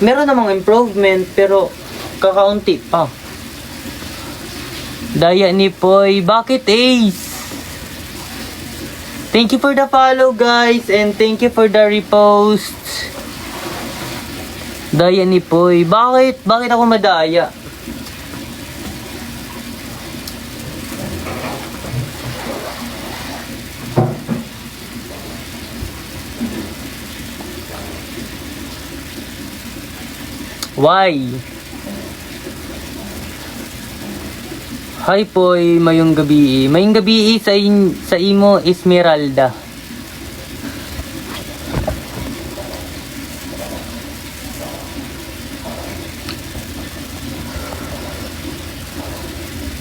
meron namang improvement, pero kakaunti pa. Daya ni Poy, bakit Ace? Thank you for the follow guys, and thank you for the repost. Daya ni Poy, bakit? Bakit ako madaya? Why? Hi Poy, mayong gabi. Mayong gabi sa imo Esmeralda.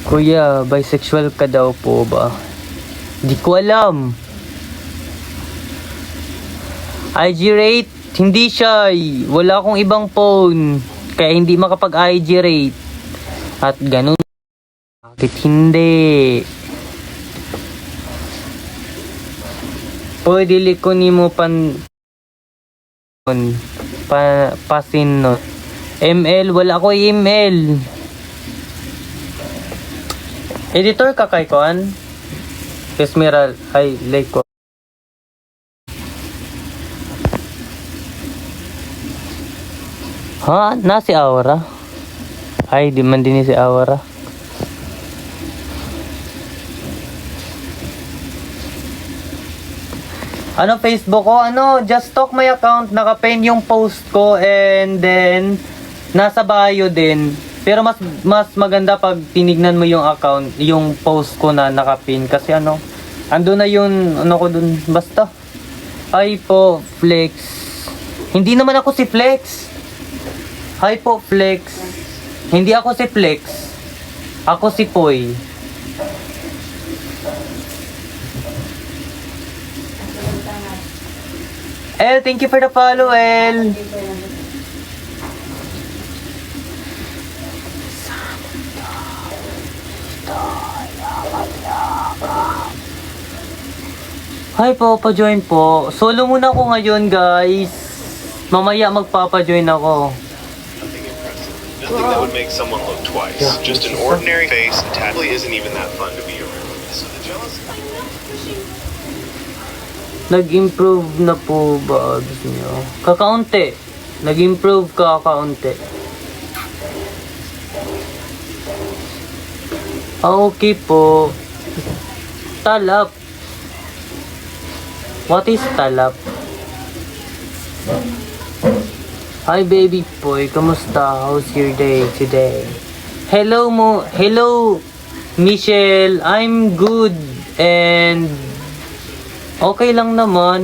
Kuya, bisexual ka daw po ba? Di ko alam. IG rate, hindi siya. Wala akong ibang phone. Kaya hindi makapag-IG rate. At ganun. Bakit hindi? Pwede likunin mo pasinot. ML, wala ko email. Editor ka kay Kuan? Esmeral, ay, like ko. Ha? Na si Aura? Ay, di man din si Aura. Ano, Facebook ko? Ano, just talk my account. Naka-pin yung post ko, and then nasa bio din. Pero mas maganda pag tinignan mo yung account, yung post ko na nakapin. Kasi ano, ando na yun, ano ko dun, basta. Hi po, Flex. Hindi naman ako si Flex. Hi po, Flex. Hindi ako si Flex. Ako si Poy. El, thank you for the follow, El. Hi po, pa-join po. Solo muna ako ngayon, guys. Mamaya magpapa-join ako. Nothing that would make someone look twice. Just an ordinary face that really isn't even that fun to be around. So the jealous. Nag-improve na po ba gusto niyo? Kakaunti. Nag-improve kakaunti. Okay po. Talap. What is talap? Hi baby boy, kamusta? How's your day today? Hello Michelle. I'm good and okay lang naman.